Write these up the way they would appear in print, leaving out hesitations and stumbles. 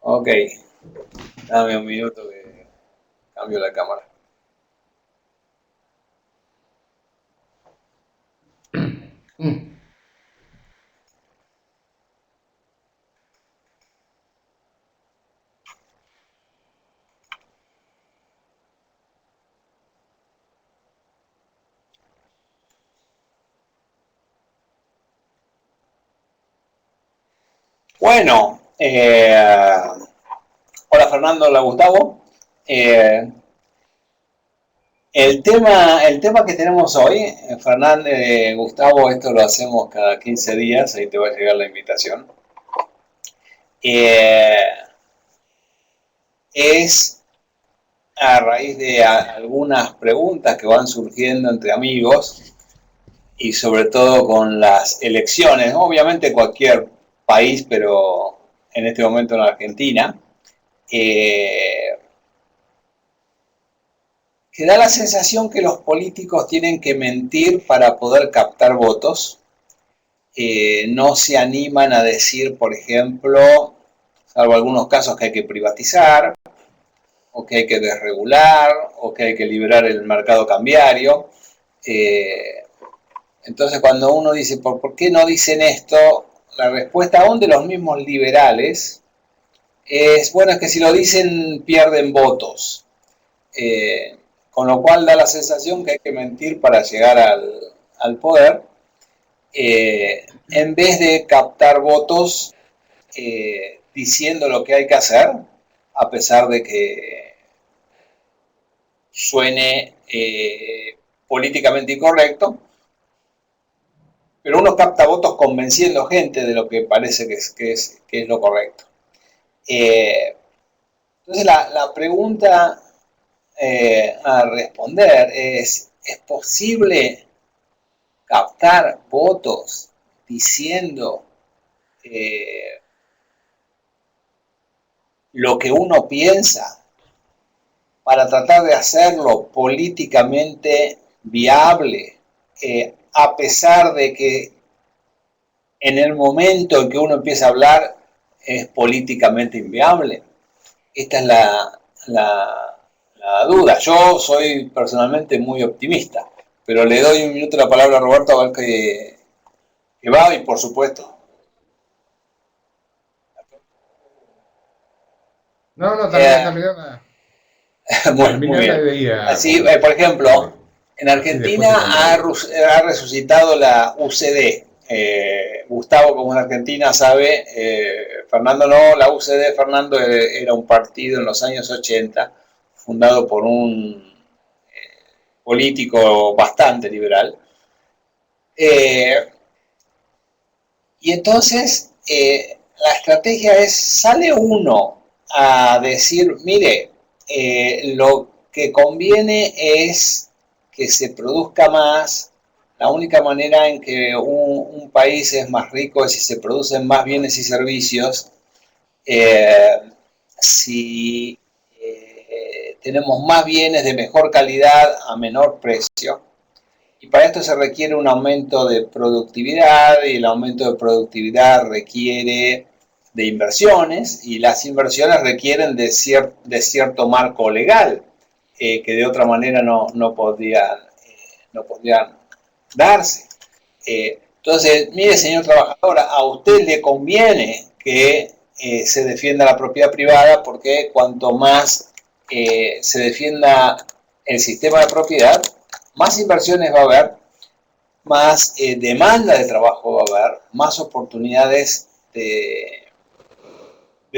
Ok, dame un minuto que cambio la cámara. Bueno, hola Fernando, hola Gustavo. Eh, el tema que tenemos hoy, Fernando, Gustavo, esto lo hacemos cada 15 días, ahí te va a llegar la invitación. Eh, es a raíz de algunas preguntas que van surgiendo entre amigos y sobre todo con las elecciones, obviamente cualquier país, pero en este momento en Argentina, eh, que da la sensación que los políticos tienen que mentir para poder captar votos. No se animan a decir, por ejemplo, salvo algunos casos, que hay que privatizar, o que hay que desregular, o que hay que liberar el mercado cambiario. Eh, entonces, cuando uno dice, ¿por qué no dicen esto? La respuesta aún de los mismos liberales es, bueno, es que si lo dicen pierden votos. Con lo cual da la sensación que hay que mentir para llegar al poder, en vez de captar votos diciendo lo que hay que hacer, a pesar de que suene políticamente incorrecto, pero uno capta votos convenciendo gente de lo que parece que es lo correcto. Entonces la pregunta a responder ¿es posible captar votos diciendo eh, lo que uno piensa para tratar de hacerlo políticamente viable, a pesar de que en el momento en que uno empieza a hablar es políticamente inviable? Esta es la duda. Yo soy personalmente muy optimista, pero le doy un minuto la palabra a Roberto a ver qué va, y por supuesto. No, no, Eh, muy terminar la bien. idea, Así, porque por ejemplo, en así después Argentina te contesto. ha resucitado la UCD. Gustavo, como en Argentina, sabe, Fernando no, la UCD, Fernando, era un partido en los años 80, fundado por un político bastante liberal. Eh, y entonces, la estrategia es, sale uno a decir, mire, lo que conviene es que se produzca más. La única manera en que un país es más rico es si se producen más bienes y servicios. Eh, si tenemos más bienes de mejor calidad a menor precio. Y para esto se requiere un aumento de productividad, y el aumento de productividad requiere de inversiones, y las inversiones requieren de cierto marco legal, que de otra manera no podrían darse. Entonces, mire, señor trabajador, a usted le conviene que se defienda la propiedad privada, porque cuanto más se defienda el sistema de propiedad, más inversiones va a haber, más demanda de trabajo va a haber, más oportunidades de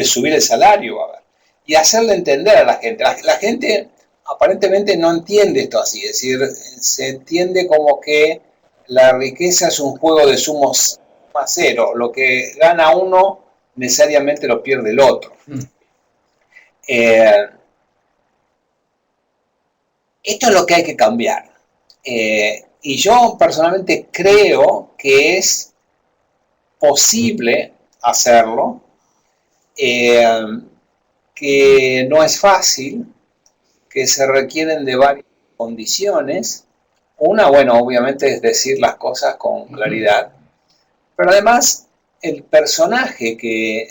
subir el salario va a haber. Y hacerle entender a la gente. La gente aparentemente no entiende esto así, es decir, se entiende como que la riqueza es un juego de sumos más cero, lo que gana uno necesariamente lo pierde el otro. Eh, Esto es lo que hay que cambiar. Y yo personalmente creo que es posible hacerlo, eh, que no es fácil, que se requieren de varias condiciones. Una, bueno, obviamente es decir las cosas con claridad, pero además el personaje que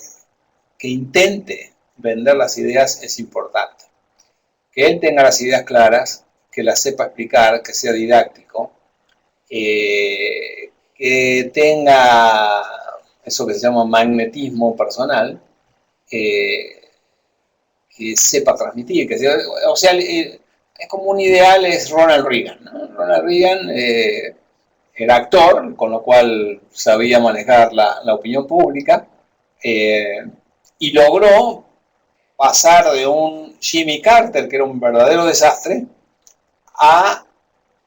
intente vender las ideas es importante. Que él tenga las ideas claras, que las sepa explicar, que sea didáctico, que tenga eso que se llama magnetismo personal, que sepa transmitir, que sea, o sea, es como un ideal, es Ronald Reagan, ¿no? Ronald Reagan era actor, con lo cual sabía manejar la opinión pública, y logró pasar de un Jimmy Carter, que era un verdadero desastre, a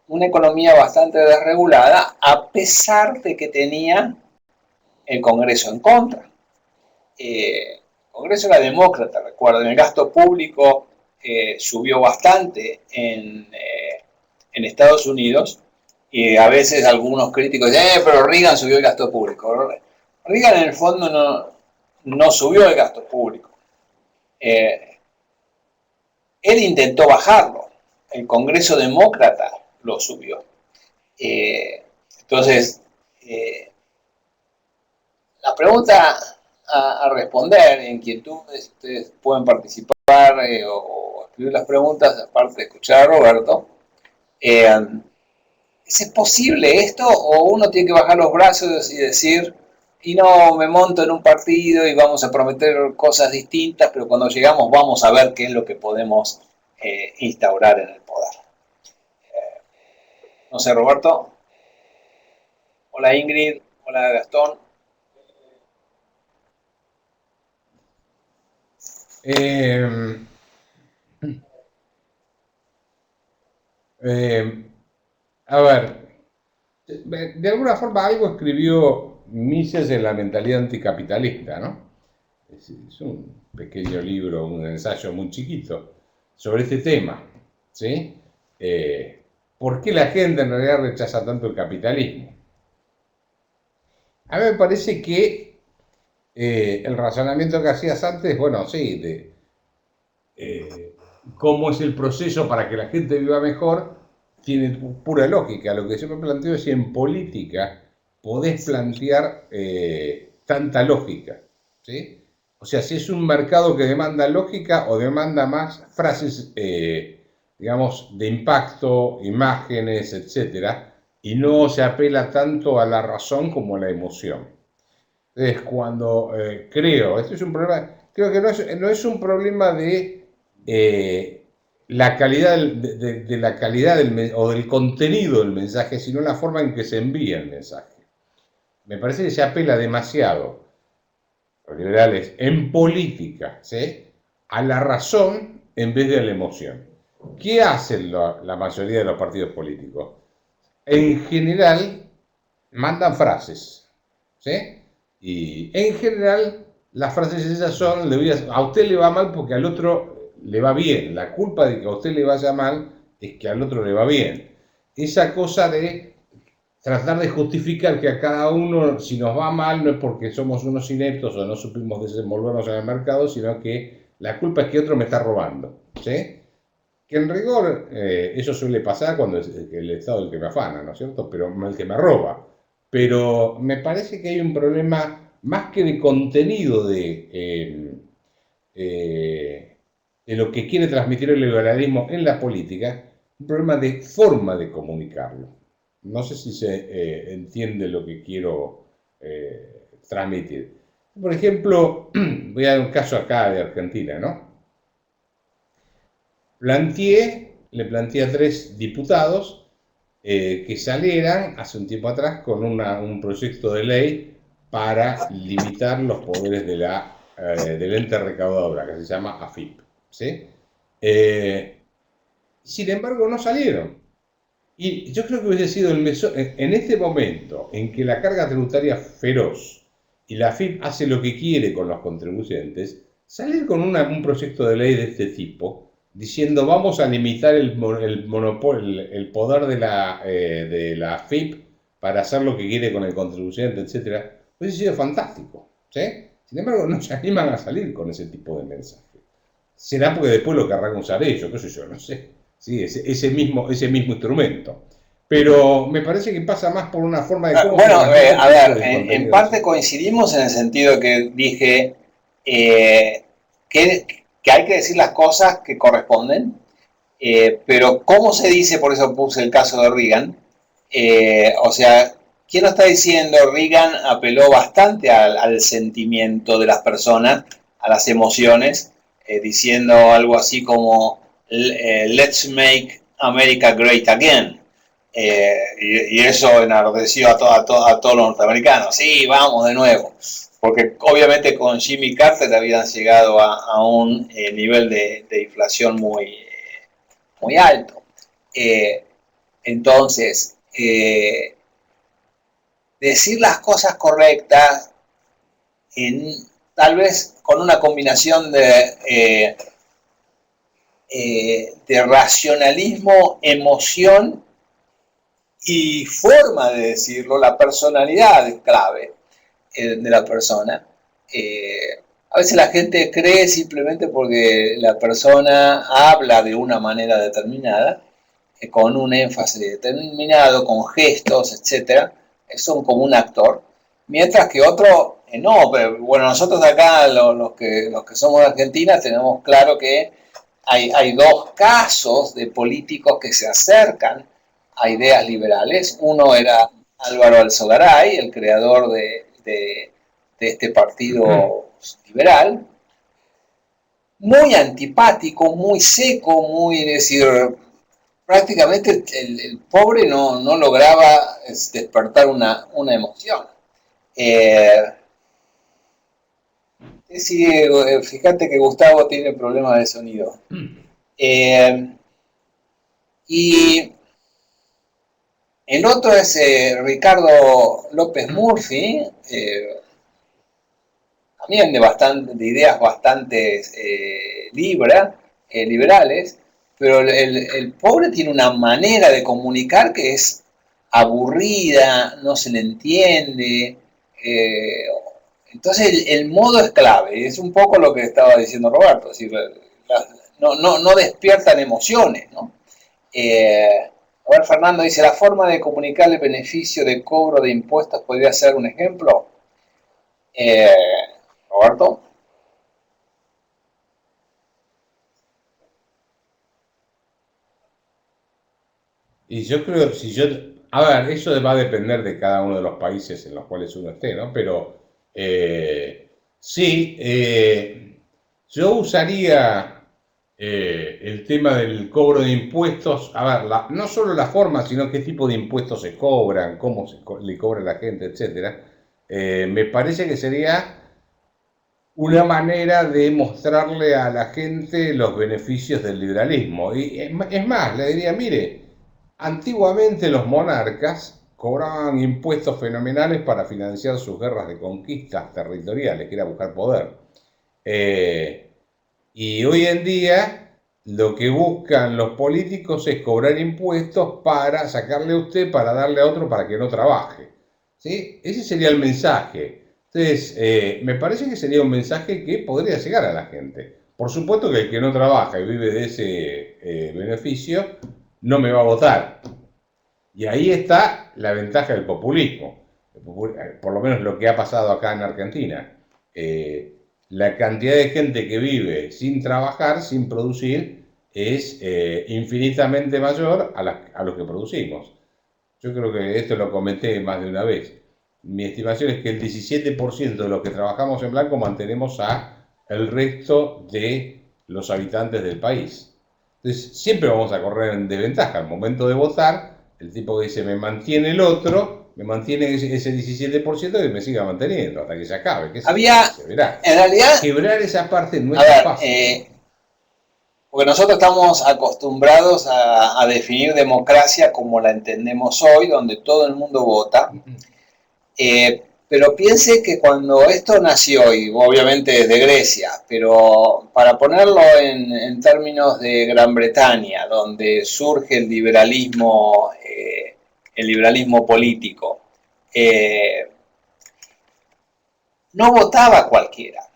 una economía bastante desregulada, a pesar de que tenía el Congreso en contra. El Congreso era demócrata, recuerden, el gasto público subió bastante en Estados Unidos, y a veces algunos críticos dicen, pero Reagan subió el gasto público. Reagan en el fondo no subió el gasto público. Él intentó bajarlo, el Congreso demócrata lo subió. Entonces, la pregunta a responder, en inquietudes, ustedes pueden participar o escribir las preguntas, aparte de escuchar a Roberto. ¿Es posible esto o uno tiene que bajar los brazos y decir, y no me monto en un partido y vamos a prometer cosas distintas, pero cuando llegamos vamos a ver qué es lo que podemos instaurar en el poder? No sé, Roberto. Hola Ingrid, hola Gastón. A ver, de alguna forma algo escribió Mises en La mentalidad anticapitalista, ¿no? Es un pequeño libro, un ensayo muy chiquito sobre este tema, ¿sí? ¿Por qué la gente en realidad rechaza tanto el capitalismo? A mí me parece que el razonamiento que hacías antes, bueno, sí, de cómo es el proceso para que la gente viva mejor, tiene pura lógica. Lo que yo me planteo es si en política podés plantear tanta lógica, ¿sí? O sea, si es un mercado que demanda lógica o demanda más frases, digamos, de impacto, imágenes, etcétera, y no se apela tanto a la razón como a la emoción. Entonces, cuando creo, esto es un problema, creo que no es un problema de la calidad de la calidad o del contenido del mensaje, sino la forma en que se envía el mensaje. Me parece que se apela demasiado, los liberales, en política, ¿sí?, a la razón en vez de a la emoción. ¿Qué hacen la mayoría de los partidos políticos? En general, mandan frases, ¿sí? Y en general, las frases esas son, a usted le va mal porque al otro le va bien. La culpa de que a usted le vaya mal es que al otro le va bien. Esa cosa de tratar de justificar que a cada uno, si nos va mal, no es porque somos unos ineptos o no supimos desenvolvernos en el mercado, sino que la culpa es que otro me está robando, ¿sí? Que en rigor eso suele pasar cuando es el Estado el que me afana, ¿no es cierto? Pero el que me roba. Pero me parece que hay un problema más que de contenido de lo que quiere transmitir el liberalismo en la política, un problema de forma de comunicarlo. No sé si se entiende lo que quiero transmitir. Por ejemplo, voy a dar un caso acá de Argentina, ¿no? Le planteé a 3 diputados que salieran hace un tiempo atrás con un proyecto de ley para limitar los poderes del ente recaudadora, que se llama AFIP, ¿sí? Sin embargo, no salieron. Y yo creo que hubiese sido en este momento en que la carga tributaria es feroz y la AFIP hace lo que quiere con los contribuyentes, salir con un proyecto de ley de este tipo, diciendo vamos a limitar el monopolio, el poder de la AFIP para hacer lo que quiere con el contribuyente, etc., hubiese sido fantástico, ¿sí? Sin embargo, no se animan a salir con ese tipo de mensaje. Será porque después lo querrán usar ellos, qué sé yo, no sé. Sí, ese mismo instrumento. Pero me parece que pasa más por una forma de cómo... Bueno, a ver, en parte coincidimos en el sentido que dije, que hay que decir las cosas que corresponden, pero ¿cómo se dice? Por eso puse el caso de Reagan. O sea, ¿quién lo está diciendo? Reagan apeló bastante al sentimiento de las personas, a las emociones, diciendo algo así como Let's make America great again. Y eso enardeció a todos los norteamericanos. Sí, vamos de nuevo. Porque obviamente con Jimmy Carter habían llegado a un nivel de inflación muy alto. Entonces, decir las cosas correctas, tal vez con una combinación de racionalismo, emoción y forma de decirlo, la personalidad es clave de la persona. A veces la gente cree simplemente porque la persona habla de una manera determinada, con un énfasis determinado, con gestos, etc. Son como un actor. Mientras que otro, no, pero bueno, nosotros acá, los que somos de Argentina, tenemos claro que hay dos casos de políticos que se acercan a ideas liberales. Uno era Álvaro Alzogaray, el creador de este partido liberal, muy antipático, muy seco, muy, decir, prácticamente el pobre no lograba despertar una emoción. Sí, fíjate que Gustavo tiene problemas de sonido. Y el otro es Ricardo López Murphy, también de ideas bastante liberales, pero el pobre tiene una manera de comunicar que es aburrida, no se le entiende. Entonces el modo es clave, es un poco lo que estaba diciendo Roberto, es decir, no despiertan emociones, ¿no? A ver, Fernando dice, la forma de comunicar el beneficio de cobro de impuestos podría ser un ejemplo. Roberto. Y yo creo, a ver, eso va a depender de cada uno de los países en los cuales uno esté, ¿no? Pero sí, yo usaría el tema del cobro de impuestos, a ver, no solo la forma, sino qué tipo de impuestos se cobran, cómo le cobra la gente, etcétera. Me parece que sería una manera de mostrarle a la gente los beneficios del liberalismo. Y es más, le diría, mire, antiguamente los monarcas cobraban impuestos fenomenales para financiar sus guerras de conquistas territoriales, que era buscar poder. Y hoy en día lo que buscan los políticos es cobrar impuestos para sacarle a usted, para darle a otro para que no trabaje. ¿Sí? Ese sería el mensaje. Entonces, me parece que sería un mensaje que podría llegar a la gente. Por supuesto que el que no trabaja y vive de ese beneficio no me va a votar. Y ahí está la ventaja del populismo. Por lo menos lo que ha pasado acá en Argentina. La cantidad de gente que vive sin trabajar, sin producir, es infinitamente mayor a los que producimos. Yo creo que esto lo comenté más de una vez. Mi estimación es que el 17% de los que trabajamos en blanco mantenemos a el resto de los habitantes del país. Entonces, siempre vamos a correr en desventaja. Al momento de votar, el tipo que dice, me mantiene el otro, me mantiene ese 17% y me siga manteniendo hasta que se acabe. Que se verá. En realidad, quebrar esa parte no es fácil. Porque nosotros estamos acostumbrados a definir democracia como la entendemos hoy, donde todo el mundo vota. Pero piense que cuando esto nació, y obviamente es de Grecia, pero para ponerlo en términos de Gran Bretaña, donde surge el liberalismo político, no votaba cualquiera.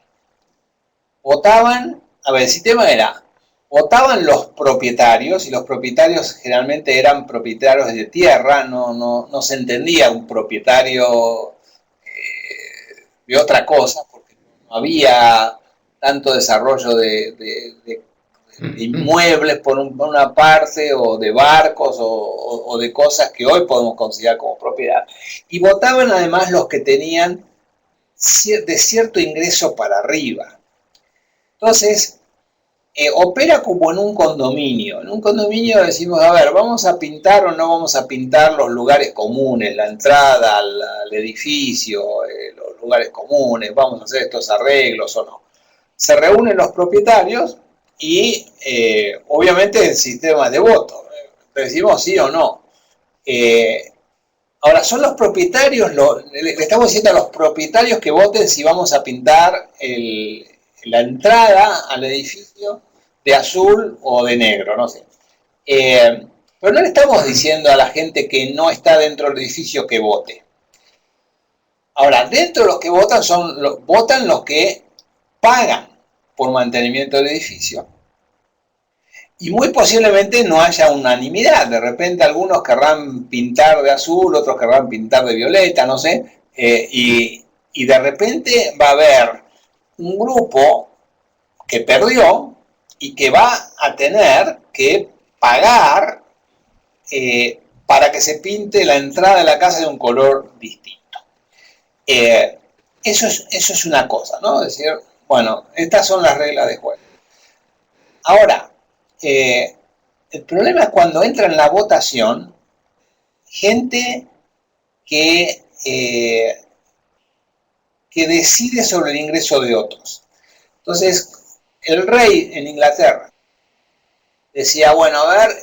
Votaban, a ver, el sistema era, votaban los propietarios, y los propietarios generalmente eran propietarios de tierra, no se entendía un propietario de otra cosa, porque no había tanto desarrollo de inmuebles por una parte, o de barcos, o de cosas que hoy podemos considerar como propiedad. Y votaban además los que tenían de cierto ingreso para arriba. Entonces, opera como en un condominio. En un condominio decimos, a ver, ¿vamos a pintar o no vamos a pintar los lugares comunes, la entrada al edificio, los lugares comunes, vamos a hacer estos arreglos o no? Se reúnen los propietarios y obviamente el sistema de voto. Decimos sí o no. Ahora, son los propietarios, le estamos diciendo a los propietarios que voten si vamos a pintar la entrada al edificio de azul o de negro, no sé. Pero no le estamos diciendo a la gente que no está dentro del edificio que vote. Ahora, dentro de los que votan votan los que pagan por mantenimiento del edificio. Y muy posiblemente no haya unanimidad. De repente algunos querrán pintar de azul, otros querrán pintar de violeta, no sé. Y de repente va a haber un grupo que perdió y que va a tener que pagar para que se pinte la entrada de la casa de un color distinto. Eso es una cosa, ¿no? Es decir, bueno, estas son las reglas de juego. Ahora, el problema es cuando entra en la votación gente que decide sobre el ingreso de otros. Entonces, el rey en Inglaterra decía, bueno, a ver,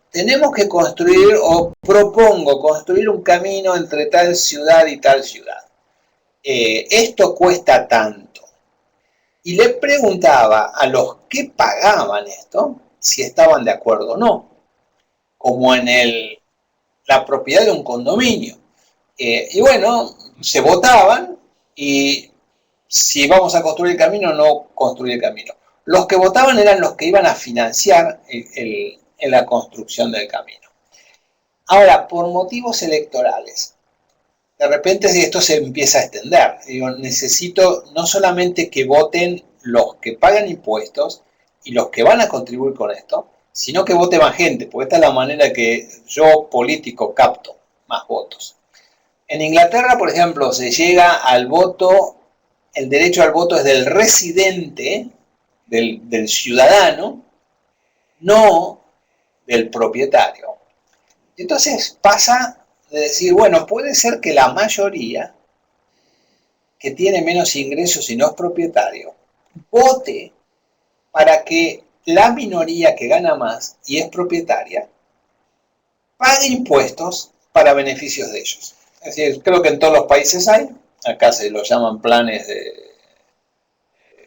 tenemos que construir, o propongo construir un camino entre tal ciudad y tal ciudad. Esto cuesta tanto. Y le preguntaba a los que pagaban esto si estaban de acuerdo o no, como en la propiedad de un condominio. Y bueno, se votaban y si vamos a construir el camino o no construir el camino. Los que votaban eran los que iban a financiar la construcción del camino. Ahora, por motivos electorales, de repente esto se empieza a extender. Digo, necesito no solamente que voten los que pagan impuestos y los que van a contribuir con esto, sino que vote más gente, porque esta es la manera que yo, político, capto más votos. En Inglaterra, por ejemplo, se llega al voto, el derecho al voto es del residente, del ciudadano, no del propietario. Entonces pasa de decir, bueno, puede ser que la mayoría que tiene menos ingresos y no es propietario, vote para que la minoría que gana más y es propietaria pague impuestos para beneficios de ellos. Es decir, creo que en todos los países hay, acá se lo llaman planes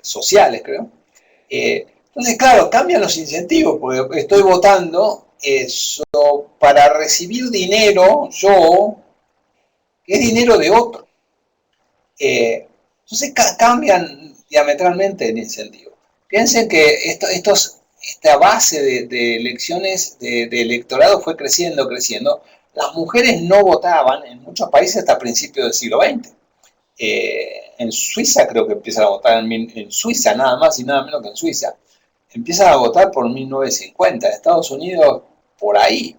sociales, creo. Entonces, claro, cambian los incentivos, porque estoy votando eso para recibir dinero yo, que es dinero de otro. Entonces cambian diametralmente el incentivo. Piensen que esta base de elecciones, de electorado fue creciendo. Las mujeres no votaban en muchos países hasta principios del siglo XX. En Suiza creo que empiezan a votar, en Suiza nada más y nada menos que en Suiza. Empiezan a votar por 1950, en Estados Unidos por ahí.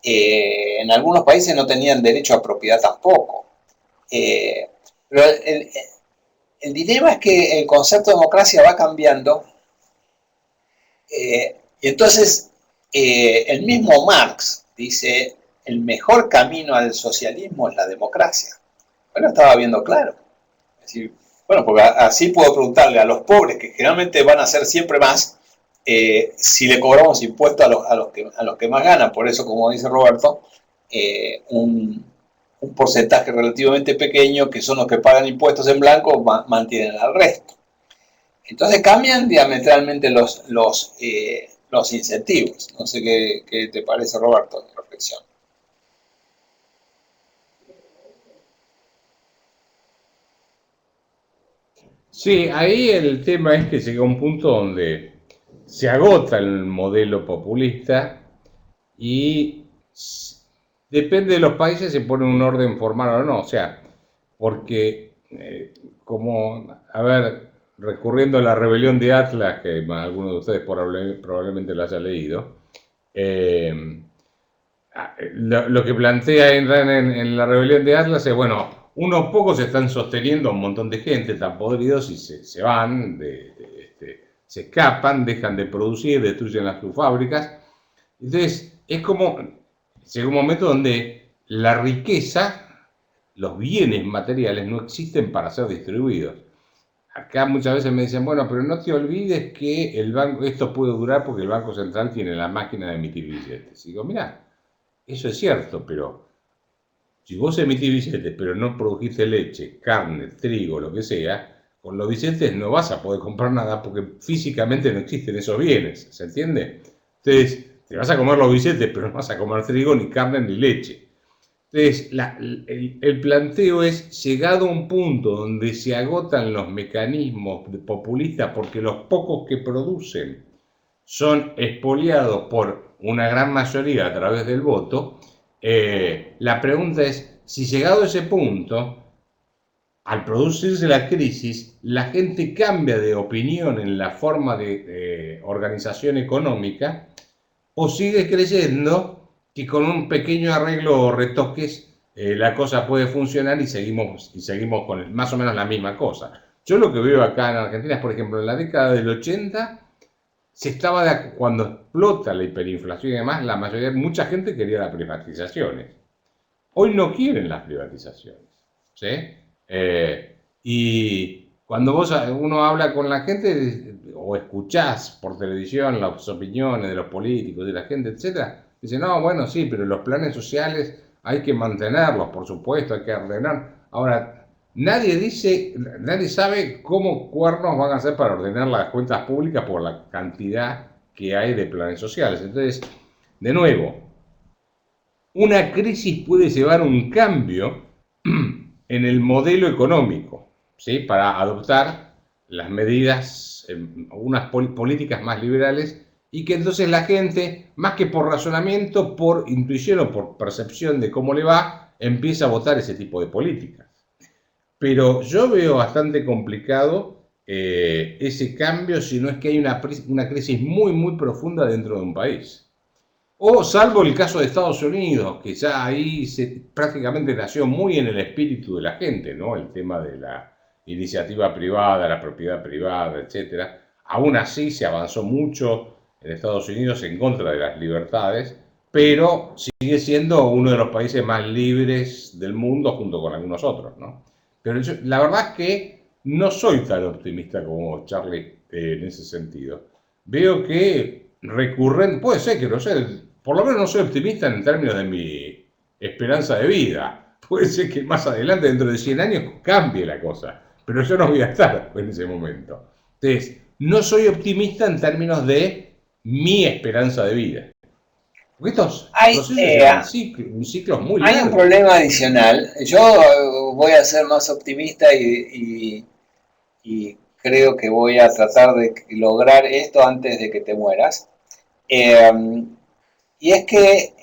En algunos países no tenían derecho a propiedad tampoco. Pero el dilema es que el concepto de democracia va cambiando y entonces el mismo Marx dice el mejor camino al socialismo es la democracia. Bueno, estaba viendo claro. Es decir, bueno, porque así puedo preguntarle a los pobres, que generalmente van a ser siempre más, si le cobramos impuestos a los que más ganan. Por eso, como dice Roberto, un porcentaje relativamente pequeño, que son los que pagan impuestos en blanco, mantienen al resto. Entonces cambian diametralmente los incentivos. No sé qué te parece, Roberto, de reflexión. Sí, ahí el tema es que llega un punto donde se agota el modelo populista y depende de los países se pone un orden formal o no, o sea, porque a ver, recurriendo a la rebelión de Atlas, que alguno de ustedes probablemente lo haya leído, eh, lo que plantea Ayn Rand en la rebelión de Atlas es, bueno, unos pocos están sosteniendo a un montón de gente, están podridos y se van, se escapan, dejan de producir, destruyen las fábricas. Entonces, es como, llega un momento donde la riqueza, los bienes materiales no existen para ser distribuidos. Acá muchas veces me dicen, bueno, pero no te olvides que el banco, esto puede durar porque el Banco Central tiene la máquina de emitir billetes. Y digo, mira, eso es cierto, pero si vos emitís billetes, pero no produjiste leche, carne, trigo, lo que sea, con los billetes no vas a poder comprar nada porque físicamente no existen esos bienes, ¿se entiende? Entonces, te vas a comer los billetes, pero no vas a comer trigo, ni carne, ni leche. Entonces, el planteo es, llegado a un punto donde se agotan los mecanismos populistas porque los pocos que producen son expoliados por una gran mayoría a través del voto, la pregunta es, si llegado a ese punto, al producirse la crisis, la gente cambia de opinión en la forma de organización económica o sigue creyendo que con un pequeño arreglo o retoques la cosa puede funcionar y seguimos con más o menos la misma cosa. Yo lo que veo acá en Argentina es, por ejemplo, en la década del 80, cuando explota la hiperinflación y demás, mucha gente quería las privatizaciones. Hoy no quieren las privatizaciones, ¿sí? Y cuando uno habla con la gente o escuchás por televisión las opiniones de los políticos, de la gente, etcétera, dicen, no, bueno, sí, pero los planes sociales hay que mantenerlos, por supuesto, hay que ordenar. Ahora, nadie sabe cómo cuernos van a hacer para ordenar las cuentas públicas por la cantidad que hay de planes sociales. Entonces, de nuevo, una crisis puede llevar un cambio en el modelo económico, ¿sí? Para adoptar las medidas, unas políticas más liberales, y que entonces la gente, más que por razonamiento, por intuición o por percepción de cómo le va, empieza a votar ese tipo de políticas. Pero yo veo bastante complicado ese cambio si no es que hay una crisis muy, muy profunda dentro de un país. O salvo el caso de Estados Unidos, que ya ahí prácticamente nació muy en el espíritu de la gente, ¿no? El tema de la iniciativa privada, la propiedad privada, etcétera. Aún así se avanzó mucho en Estados Unidos en contra de las libertades, pero sigue siendo uno de los países más libres del mundo junto con algunos otros, ¿no? Pero la verdad es que no soy tan optimista como Charlie en ese sentido. Veo que puede ser que no sé, por lo menos no soy optimista en términos de mi esperanza de vida. Puede ser que más adelante, dentro de 100 años, cambie la cosa, pero yo no voy a estar en ese momento. Entonces, no soy optimista en términos de mi esperanza de vida. Porque estos procesos llevan ciclos muy largos. Hay un problema adicional. Yo voy a ser más optimista y creo que voy a tratar de lograr esto antes de que te mueras. Y es que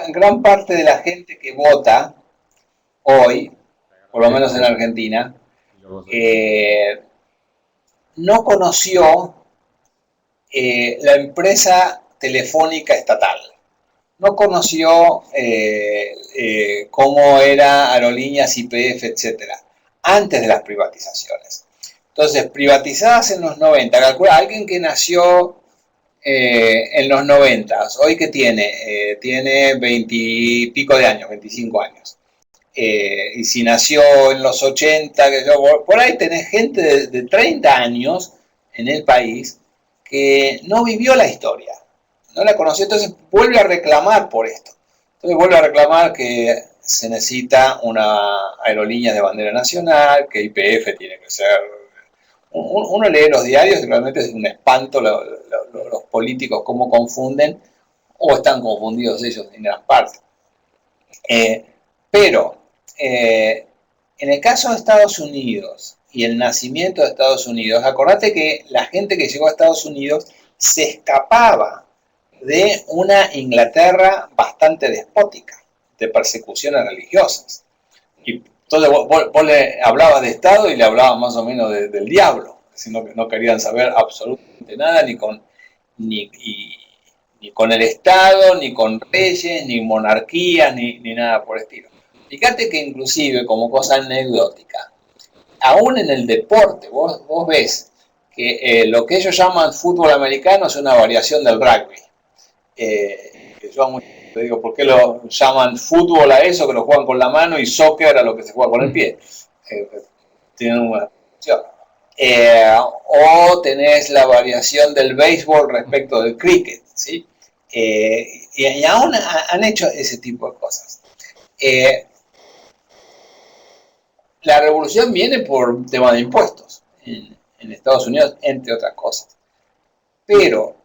gran parte de la gente que vota hoy, por lo menos en Argentina, no conoció la empresa telefónica estatal. No conoció cómo era Aerolíneas, YPF, etcétera, antes de las privatizaciones. Entonces, privatizadas en los 90, calcula, alguien que nació en los 90, hoy que tiene 20 y pico de años, 25 años. Y si nació en los 80, por ahí tenés gente de 30 años en el país que no vivió la historia, no la conoció, entonces vuelve a reclamar por esto. Entonces vuelve a reclamar que se necesita una aerolínea de bandera nacional, que YPF tiene que ser... Uno lee los diarios y realmente es un espanto los políticos cómo confunden, o están confundidos ellos en gran parte. Pero en el caso de Estados Unidos y el nacimiento de Estados Unidos, acordate que la gente que llegó a Estados Unidos se escapaba de una Inglaterra bastante despótica, de persecuciones religiosas. Y entonces vos le hablabas de Estado y le hablabas más o menos del diablo. sino que no querían saber absolutamente nada, ni, ni con el Estado, ni con reyes, ni monarquías, ni nada por el estilo. Fíjate que inclusive, como cosa anecdótica, aún en el deporte, vos ves que lo que ellos llaman fútbol americano es una variación del rugby. Que yo te digo, ¿por qué lo llaman fútbol a eso, que lo juegan con la mano, y soccer a lo que se juega con el pie? Tienen una variación. O tenés la variación del béisbol respecto del cricket, ¿sí? Y aún han hecho ese tipo de cosas. La revolución viene por tema de impuestos en Estados Unidos, entre otras cosas. Pero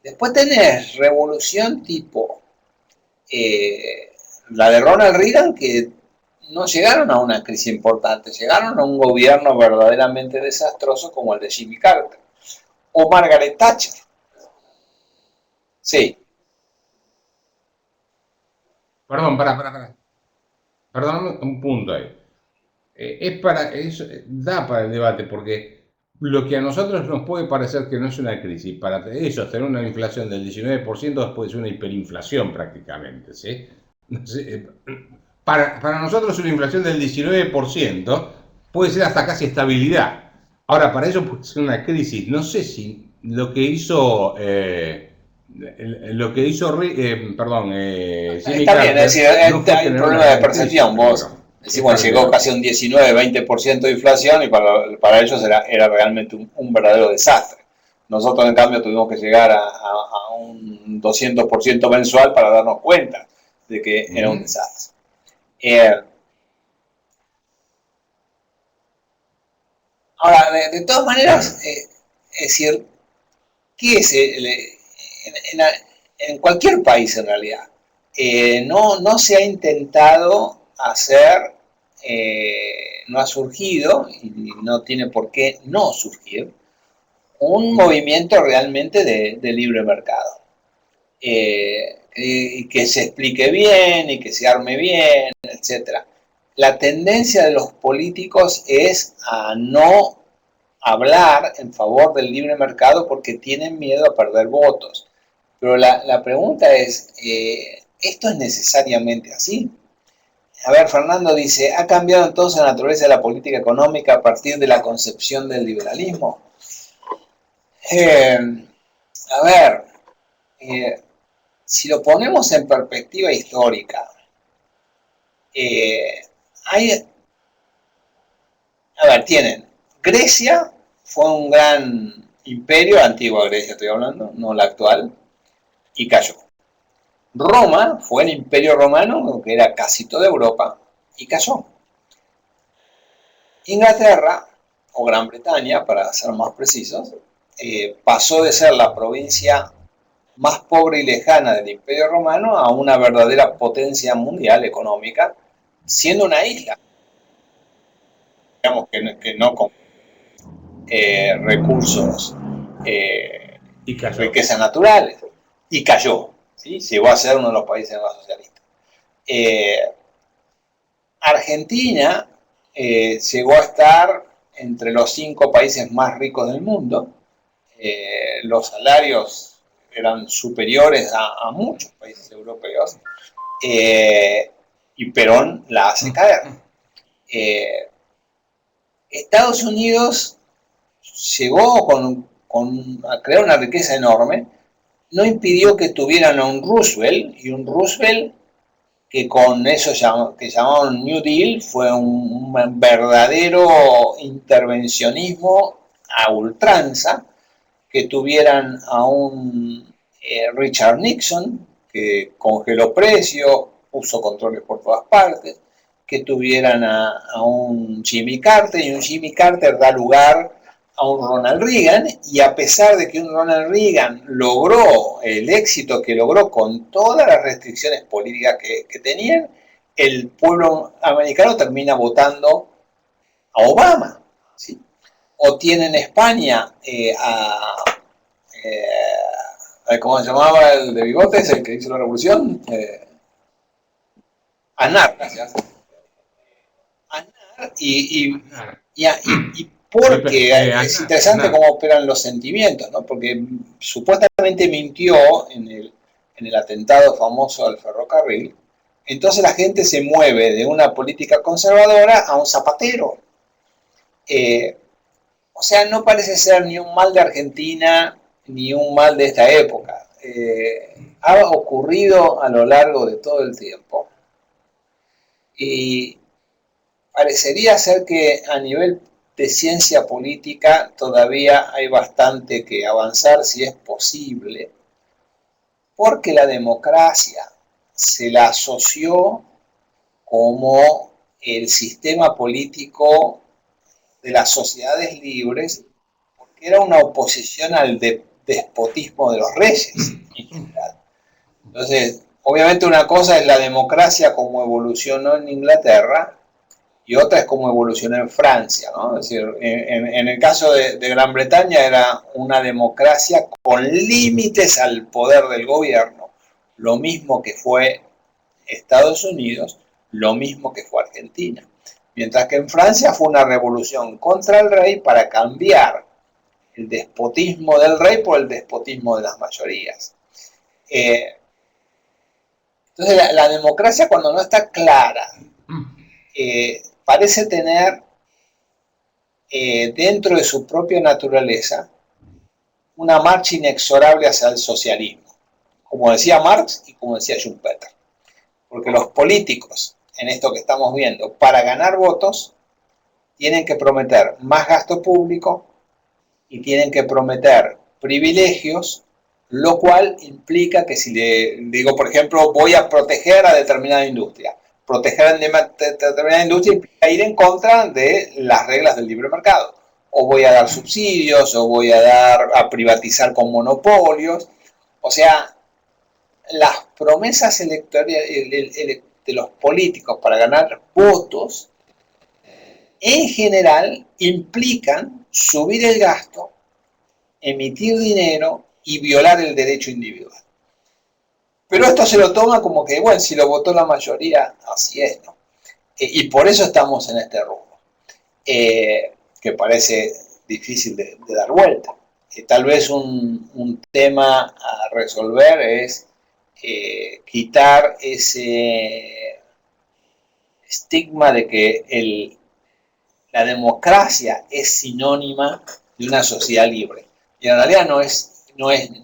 después tenés revolución tipo la de Ronald Reagan, que no llegaron a una crisis importante, llegaron a un gobierno verdaderamente desastroso como el de Jimmy Carter. O Margaret Thatcher. Sí. Perdón, Perdón, un punto ahí. Da para el debate, porque lo que a nosotros nos puede parecer que no es una crisis, para ellos tener una inflación del 19% después es una hiperinflación prácticamente, ¿sí? Para nosotros una inflación del 19% puede ser hasta casi estabilidad. Ahora, para ellos puede ser una crisis. No sé si lo que hizo... perdón, Jimmy Está bien, es decir, no fue hay un problema de percepción. Vos decís, bueno, llegó casi a un 19-20% de inflación, y para ellos era realmente un verdadero desastre. Nosotros, en cambio, tuvimos que llegar a un 200% mensual para darnos cuenta de que era un desastre. Ahora, de todas maneras, es decir, ¿qué es en cualquier país en realidad? No se ha intentado hacer, no ha surgido, y no tiene por qué no surgir, un movimiento realmente de libre mercado. Y que se explique bien, y que se arme bien, etc. La tendencia de los políticos es a no hablar en favor del libre mercado porque tienen miedo a perder votos. Pero la pregunta es, ¿esto es necesariamente así? A ver, Fernando dice, ¿ha cambiado entonces la naturaleza de la política económica a partir de la concepción del liberalismo? A ver, si lo ponemos en perspectiva histórica, tienen Grecia, fue un gran imperio, antigua Grecia estoy hablando, no la actual, y cayó. Roma fue el imperio romano, que era casi toda Europa, y cayó. Inglaterra, o Gran Bretaña, para ser más precisos, pasó de ser la provincia más pobre y lejana del imperio romano a una verdadera potencia mundial económica, siendo una isla, digamos que no con recursos y riquezas naturales, y cayó, ¿sí? Llegó a ser uno de los países más socialistas. Argentina llegó a estar entre los 5 países más ricos del mundo. Los salarios eran superiores a muchos países europeos, y Perón la hace caer. Estados Unidos llegó a crear una riqueza enorme, no impidió que tuvieran a un Roosevelt, y un Roosevelt que con eso que llamaban New Deal fue un verdadero intervencionismo a ultranza, que tuvieran a un Richard Nixon, que congeló precios, puso controles por todas partes, que tuvieran a un Jimmy Carter, y un Jimmy Carter da lugar a un Ronald Reagan, y a pesar de que un Ronald Reagan logró el éxito que logró con todas las restricciones políticas que tenían, el pueblo americano termina votando a Obama, ¿sí? O tiene en España ¿cómo se llamaba el de bigotes, el que hizo la revolución? Aznar, gracias. Aznar, y porque es interesante Hernán. cómo operan los sentimientos, ¿no? Porque supuestamente mintió en el atentado famoso al ferrocarril, entonces la gente se mueve de una política conservadora a un zapatero. O sea, no parece ser ni un mal de Argentina ni un mal de esta época. Ha ocurrido a lo largo de todo el tiempo y parecería ser que a nivel de ciencia política todavía hay bastante que avanzar si es posible, porque la democracia se la asoció como el sistema político de las sociedades libres, porque era una oposición al despotismo de los reyes en general. Entonces, obviamente una cosa es la democracia como evolucionó en Inglaterra y otra es como evolucionó en Francia, ¿no? Es decir, en el caso de Gran Bretaña era una democracia con límites al poder del gobierno, lo mismo que fue Estados Unidos, lo mismo que fue Argentina. Mientras que en Francia fue una revolución contra el rey para cambiar el despotismo del rey por el despotismo de las mayorías. Entonces la democracia cuando no está clara, parece tener dentro de su propia naturaleza una marcha inexorable hacia el socialismo, como decía Marx y como decía Schumpeter. Porque los políticos, en esto que estamos viendo, para ganar votos, tienen que prometer más gasto público y tienen que prometer privilegios, lo cual implica que si le digo, por ejemplo, voy a proteger a determinada industria, proteger a determinada industria implica ir en contra de las reglas del libre mercado. O voy a dar subsidios, o voy a privatizar con monopolios. O sea, las promesas electorales de los políticos para ganar votos, en general, implican subir el gasto, emitir dinero y violar el derecho individual. Pero esto se lo toma como que, bueno, si lo votó la mayoría, así es, ¿no? Y por eso estamos en este rumbo, que parece difícil de dar vuelta. Tal vez un tema a resolver es quitar ese estigma de que la democracia es sinónima de una sociedad libre. Y en realidad no es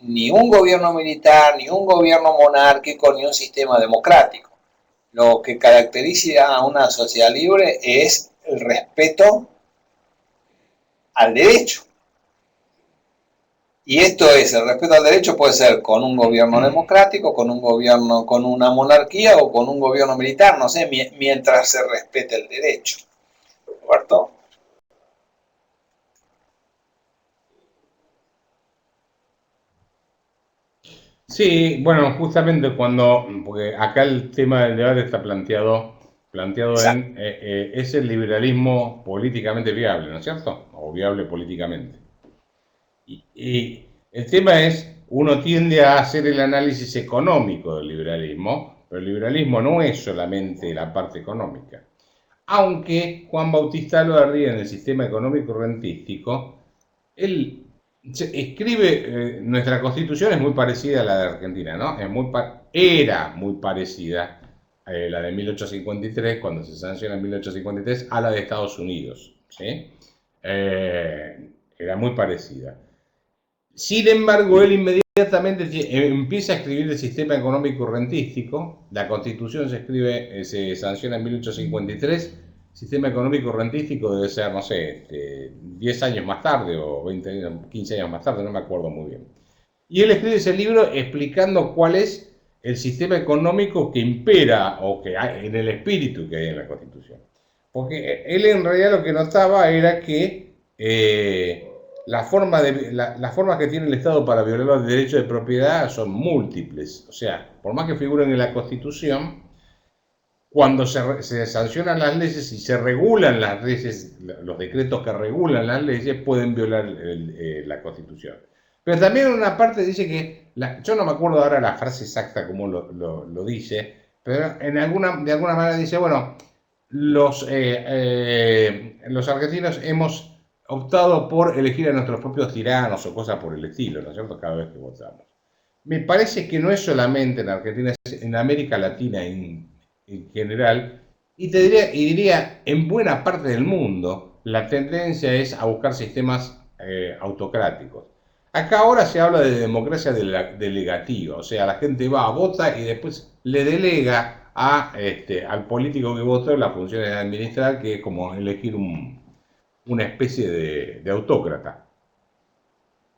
ni un gobierno militar, ni un gobierno monárquico, ni un sistema democrático. Lo que caracteriza a una sociedad libre es el respeto al derecho. Y esto es, el respeto al derecho puede ser con un gobierno democrático, con un gobierno, con una monarquía o con un gobierno militar, no sé, mientras se respete el derecho. ¿Roberto? Sí, bueno, justamente porque acá el tema del debate está planteado Exacto. es el liberalismo políticamente viable, ¿no es cierto? O viable políticamente. Y el tema es, uno tiende a hacer el análisis económico del liberalismo, pero el liberalismo no es solamente la parte económica. Aunque Juan Bautista Alberdi en el sistema económico rentístico, él escribe, nuestra constitución es muy parecida a la de Argentina, ¿no? Era muy parecida la de 1853, cuando se sanciona en 1853, a la de Estados Unidos, ¿sí? Era muy parecida. Sin embargo, él inmediatamente empieza a escribir el sistema económico rentístico. La constitución se sanciona en 1853. El sistema económico rentístico debe ser, no sé, 10 años más tarde o 20, 15 años más tarde, no me acuerdo muy bien. Y él escribe ese libro explicando cuál es el sistema económico que impera o que hay en el espíritu que hay en la constitución. Porque él en realidad lo que notaba era que las formas que tiene el Estado para violar los derechos de propiedad son múltiples. O sea, por más que figuren en la Constitución, cuando se sancionan las leyes y se regulan las leyes, los decretos que regulan las leyes pueden violar la Constitución. Pero también en una parte dice que, yo no me acuerdo ahora la frase exacta como lo dice, pero de alguna manera dice, bueno, los argentinos hemos optado por elegir a nuestros propios tiranos o cosas por el estilo, ¿no es cierto?, cada vez que votamos. Me parece que no es solamente en Argentina, es en América Latina en general, y diría en buena parte del mundo, la tendencia es a buscar sistemas autocráticos. Acá ahora se habla de democracia delegativa, o sea, la gente va, vota y después le delega al político que votó las funciones de administrar, que es como elegir una especie de autócrata.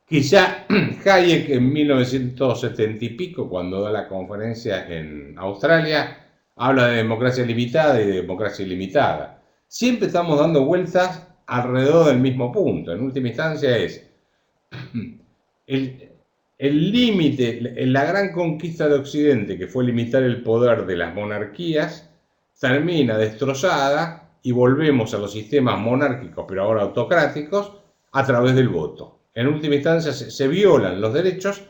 Quizá Hayek en 1970 y pico, cuando da la conferencia en Australia, habla de democracia limitada y de democracia ilimitada. Siempre estamos dando vueltas alrededor del mismo punto. En última instancia es el límite, la gran conquista de Occidente, que fue limitar el poder de las monarquías, termina destrozada y volvemos a los sistemas monárquicos, pero ahora autocráticos, a través del voto. En última instancia se violan los derechos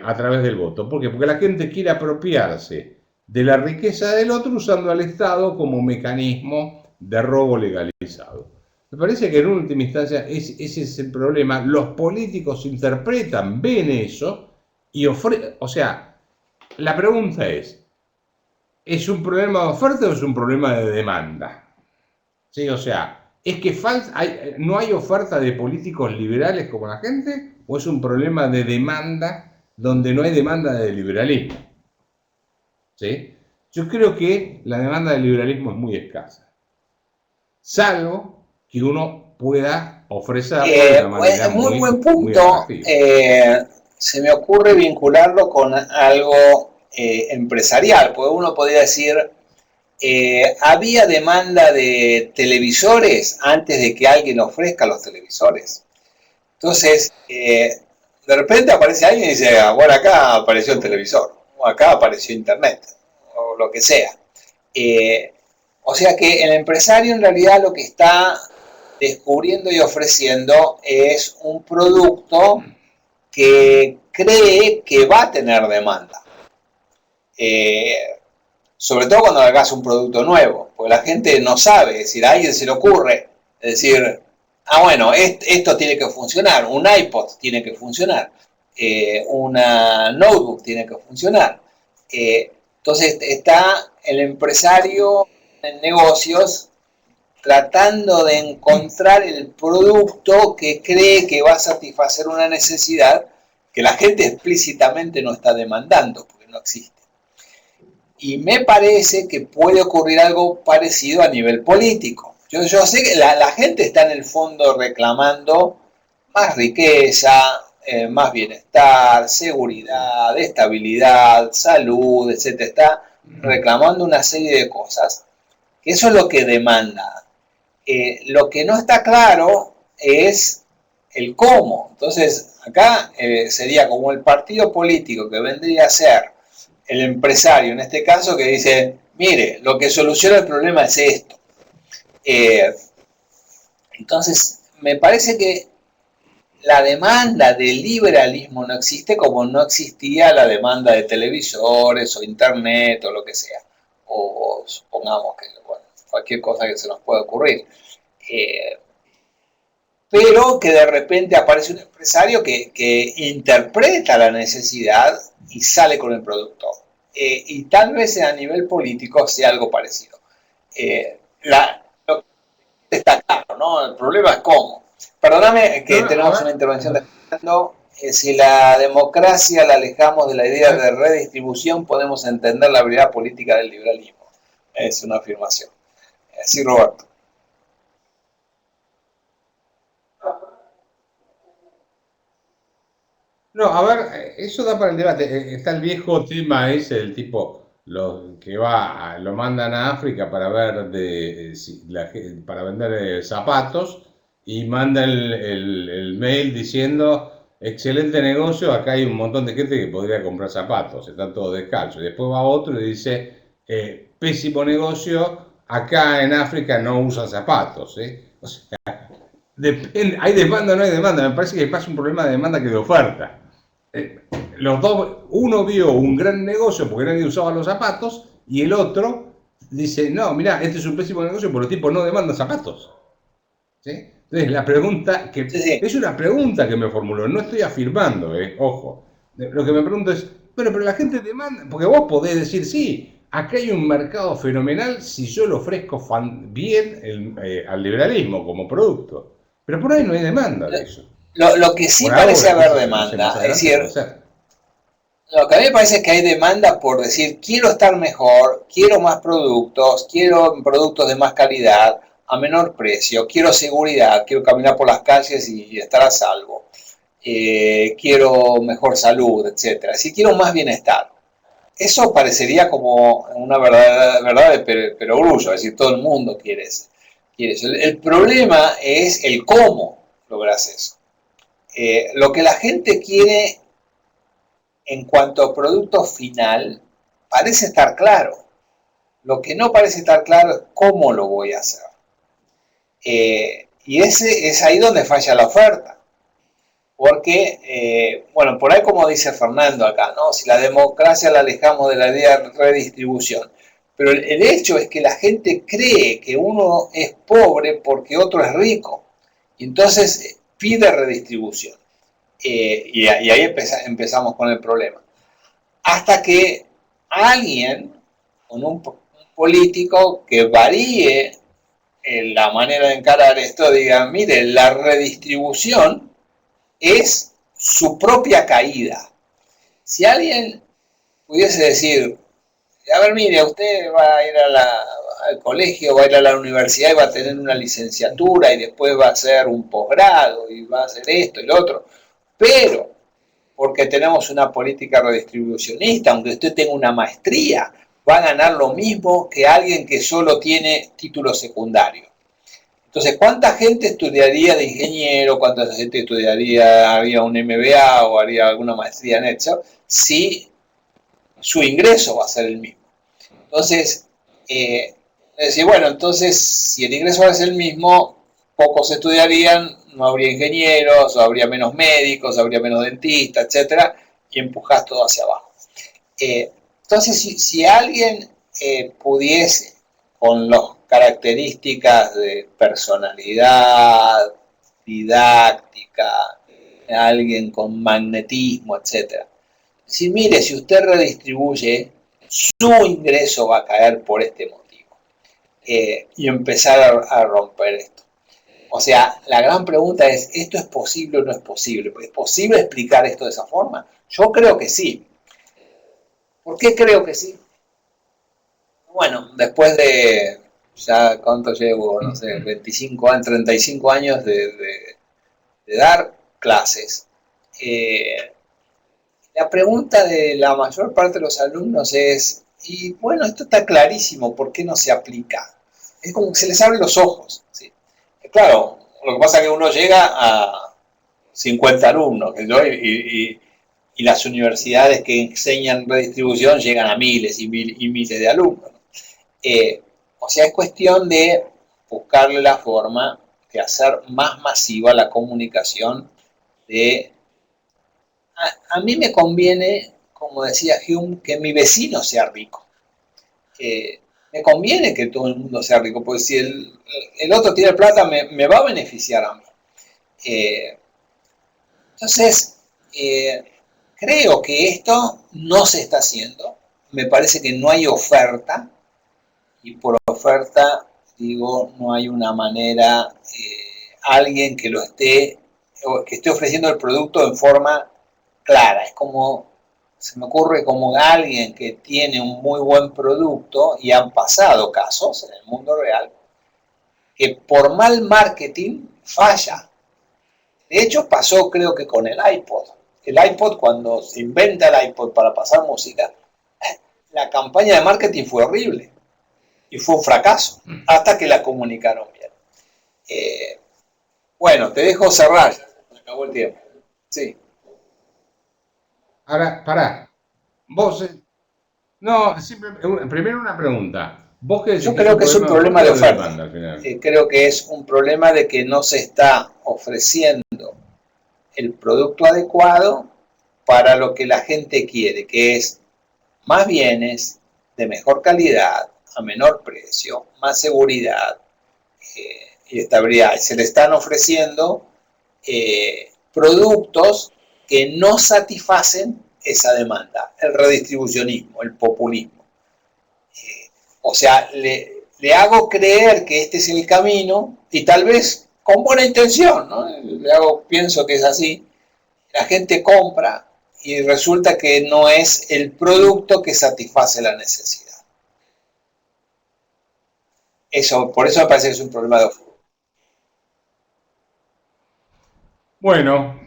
a través del voto. ¿Por qué? Porque la gente quiere apropiarse de la riqueza del otro usando al Estado como mecanismo de robo legalizado. Me parece que en última instancia ese es el problema. Los políticos interpretan, ven eso y ofrecen. O sea, la pregunta ¿es un problema de oferta o es un problema de demanda? ¿Sí? O sea, ¿es que no hay oferta de políticos liberales como la gente o es un problema de demanda donde no hay demanda de liberalismo? ¿Sí? Yo creo que la demanda del liberalismo es muy escasa, salvo que uno pueda ofrecerlo de una manera muy buen muy punto. atractiva. Se me ocurre vincularlo con algo empresarial, porque uno podría decir, había demanda de televisores antes de que alguien ofrezca los televisores. Entonces, de repente aparece alguien y dice, bueno, acá apareció el televisor, o acá apareció internet, o lo que sea. O sea que el empresario en realidad lo que está descubriendo y ofreciendo es un producto que cree que va a tener demanda. Sobre todo cuando hagas un producto nuevo, porque la gente no sabe, es decir, a alguien se le ocurre decir, bueno, esto tiene que funcionar, un iPod tiene que funcionar, una notebook tiene que funcionar. Entonces está el empresario en negocios tratando de encontrar el producto que cree que va a satisfacer una necesidad que la gente explícitamente no está demandando, porque no existe. Y me parece que puede ocurrir algo parecido a nivel político. Yo sé que la gente está en el fondo reclamando más riqueza, más bienestar, seguridad, estabilidad, salud, etc. Está reclamando una serie de cosas, que eso es lo que demanda. Lo que no está claro es el cómo. Entonces, acá sería como el partido político que vendría a ser el empresario, en este caso, que dice, mire, lo que soluciona el problema es esto. Entonces, me parece que la demanda del liberalismo no existe como no existía la demanda de televisores o internet o lo que sea. O supongamos que, bueno, cualquier cosa que se nos pueda ocurrir. Pero que de repente aparece un empresario que interpreta la necesidad y sale con el producto. Y tal vez a nivel político sea algo parecido. Lo que está claro, ¿no? El problema es cómo. Perdóname que tenemos una intervención de Fernando. Si la democracia la alejamos de la idea de redistribución, podemos entender la habilidad política del liberalismo. Es una afirmación. Sí, Roberto. No, a ver, eso da para el debate. Está el viejo tema ese del tipo que lo mandan a África para ver para vender zapatos y manda el mail diciendo excelente negocio, acá hay un montón de gente que podría comprar zapatos, están todos descalzos. Y después va otro y dice pésimo negocio, acá en África no usan zapatos. O sea, depende, hay demanda o no hay demanda. Me parece que pasa un problema de demanda que de oferta. Los dos, uno vio un gran negocio porque nadie usaba los zapatos y el otro dice, no, mirá, este es un pésimo negocio porque los tipos no demandan zapatos. ¿Sí? Entonces, la pregunta que Sí, sí. es una pregunta que me formuló, no estoy afirmando, ojo. Lo que me pregunto es, bueno, pero la gente demanda, porque vos podés decir, sí, acá hay un mercado fenomenal si yo le ofrezco bien al liberalismo como producto, pero por ahí no hay demanda de eso. Lo que sí Por parece ahora, qué haber sé yo, no sé, más demanda, es adelante puede decir, ser. lo que a mí me parece es que hay demanda por decir, quiero estar mejor, quiero más productos, quiero productos de más calidad, a menor precio, quiero seguridad, quiero caminar por las calles y estar a salvo, quiero mejor salud, etcétera. Si quiero más bienestar. Eso parecería como una verdad de perogrullo, es decir, todo el mundo quiere eso. El problema es el cómo logras eso. Lo que la gente quiere en cuanto a producto final parece estar claro. Lo que no parece estar claro es cómo lo voy a hacer. Y ese es ahí donde falla la oferta. Porque, bueno, por ahí como dice Fernando acá, ¿no? Si la democracia la alejamos de la idea de redistribución. Pero el hecho es que la gente cree que uno es pobre porque otro es rico. Y entonces pide redistribución. Y ahí empezamos con el problema. Hasta que alguien, con un político que varíe la manera de encarar esto, diga, mire, la redistribución es su propia caída. Si alguien pudiese decir, a ver, mire, usted va a ir al colegio, va a ir a la universidad y va a tener una licenciatura y después va a hacer un posgrado y va a hacer esto y lo otro, pero porque tenemos una política redistribucionista, aunque usted tenga una maestría, va a ganar lo mismo que alguien que solo tiene título secundario. Entonces, ¿cuánta gente estudiaría de ingeniero? ¿Cuánta gente haría un MBA o haría alguna maestría en eso? Si su ingreso va a ser el mismo. Entonces, es decir, bueno, entonces, si el ingreso va a ser el mismo, pocos estudiarían, no habría ingenieros, o habría menos médicos, habría menos dentistas, etcétera, y empujas todo hacia abajo. Entonces, si alguien pudiese, con las características de personalidad, didáctica, alguien con magnetismo, etcétera, decir, mire, si usted redistribuye, su ingreso va a caer por este motivo. Y empezar a romper esto. O sea, la gran pregunta es, ¿esto es posible o no es posible? ¿Es posible explicar esto de esa forma? Yo creo que sí. ¿Por qué creo que sí? Bueno, después de, ya, ¿cuánto llevo? No sé, 25 años, 35 años de dar clases. La pregunta de la mayor parte de los alumnos es, y bueno, esto está clarísimo, ¿por qué no se aplica? Es como que se les abren los ojos. ¿Sí? Claro, lo que pasa es que uno llega a 50 alumnos, y las universidades que enseñan redistribución llegan a miles y miles de alumnos. O sea, es cuestión de buscarle la forma de hacer más masiva la comunicación de... A mí me conviene, como decía Hume, que mi vecino sea rico. Me conviene que todo el mundo sea rico, porque si el otro tiene plata, me va a beneficiar a mí. Eh, entonces, creo que esto no se está haciendo. Me parece que no hay oferta, y por oferta digo, no hay una manera, alguien que lo esté, que esté ofreciendo el producto en forma clara. Es como, se me ocurre como alguien que tiene un muy buen producto, y han pasado casos en el mundo real, que por mal marketing falla. De hecho, pasó creo que con el iPod. El iPod, cuando se inventa el iPod para pasar música, la campaña de marketing fue horrible y fue un fracaso, hasta que la comunicaron bien. Eh, bueno, te dejo cerrar, se acabó el tiempo. Sí. Ahora, pará. Vos, no, primero una pregunta. ¿Vos qué decís Yo que es creo un que es un problema de problema oferta de o de oferta. demanda al final? Creo que es un problema de que no se está ofreciendo el producto adecuado para lo que la gente quiere, que es más bienes de mejor calidad, a menor precio, más seguridad, y estabilidad. Se le están ofreciendo productos que no satisfacen esa demanda, el redistribucionismo, el populismo. O sea, le hago creer que este es el camino y tal vez con buena intención, ¿no? Pienso que es así, la gente compra y resulta que no es el producto que satisface la necesidad. Por eso me parece que es un problema de oferta. Bueno,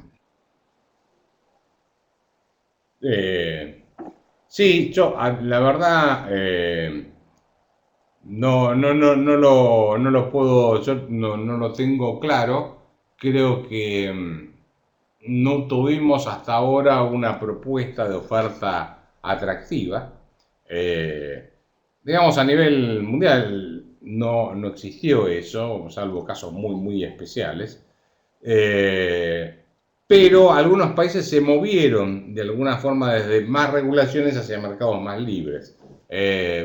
sí, yo la verdad no lo puedo, yo no lo tengo claro. Creo que no tuvimos hasta ahora una propuesta de oferta atractiva. Eh, digamos, a nivel mundial no existió eso, salvo casos muy especiales. Eh, pero algunos países se movieron de alguna forma desde más regulaciones hacia mercados más libres.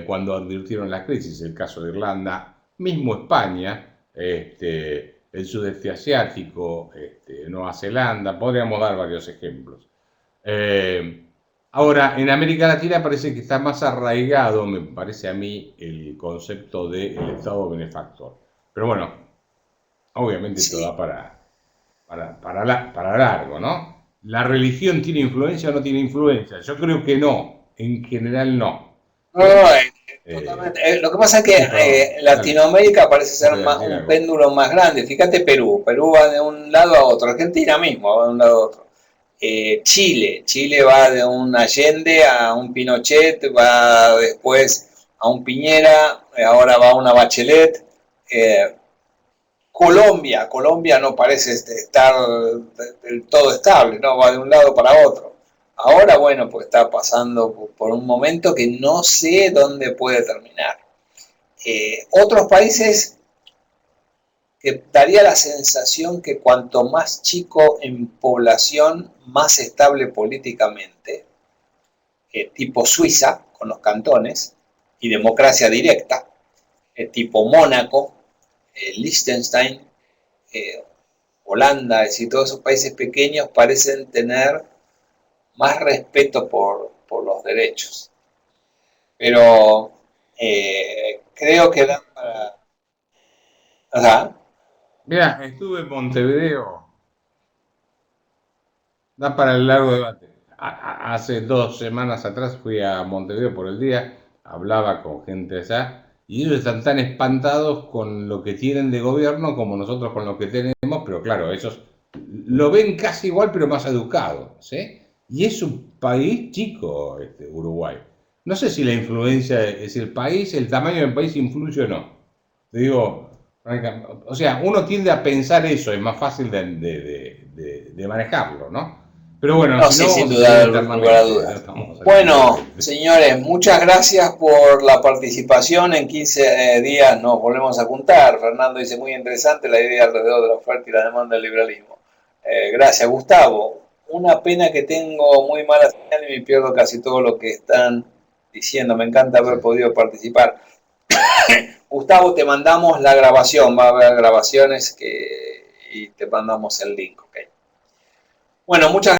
Cuando advirtieron la crisis, el caso de Irlanda, mismo España, el sudeste asiático, Nueva Zelanda, podríamos dar varios ejemplos. Ahora, en América Latina parece que está más arraigado, me parece a mí, el concepto del Estado benefactor. Pero bueno, obviamente esto da para largo, ¿no? ¿La religión tiene influencia o no tiene influencia? Yo creo que no, en general no. No, totalmente. Lo que pasa es que Latinoamérica parece ser un péndulo más grande. Fíjate Perú va de un lado a otro, Argentina mismo va de un lado a otro. Chile va de un Allende a un Pinochet, va después a un Piñera, ahora va a una Bachelet. Colombia no parece estar del todo estable, ¿no? Va de un lado para otro. Ahora, bueno, pues está pasando por un momento que no sé dónde puede terminar. Otros países que daría la sensación que cuanto más chico en población, más estable políticamente, tipo Suiza, con los cantones, y democracia directa, tipo Mónaco, Liechtenstein, Holanda, es decir, todos esos países pequeños parecen tener más respeto por los derechos. Pero creo que dan para... Ajá. Mira, estuve en Montevideo, da para el largo debate. Hace 2 semanas atrás fui a Montevideo por el día, hablaba con gente allá, y ellos están tan espantados con lo que tienen de gobierno como nosotros con lo que tenemos, pero claro, ellos lo ven casi igual, pero más educado, ¿sí? Y es un país chico, Uruguay. No sé si la influencia, es el país, el tamaño del país influye o no. Te digo, o sea, uno tiende a pensar eso, es más fácil de manejarlo, ¿no? Pero bueno, no, si sí, no, sin vamos a duda, seguir lugar a dudas. Bueno, señores, muchas gracias por la participación. En 15 días nos volvemos a juntar. Fernando dice, muy interesante la idea alrededor de la oferta y la demanda del liberalismo. Gracias, Gustavo. Una pena que tengo muy mala señal y me pierdo casi todo lo que están diciendo. Me encanta haber podido participar. Gustavo, te mandamos la grabación. Va a haber grabaciones y te mandamos el link. ¿Okay? Bueno, muchas gracias.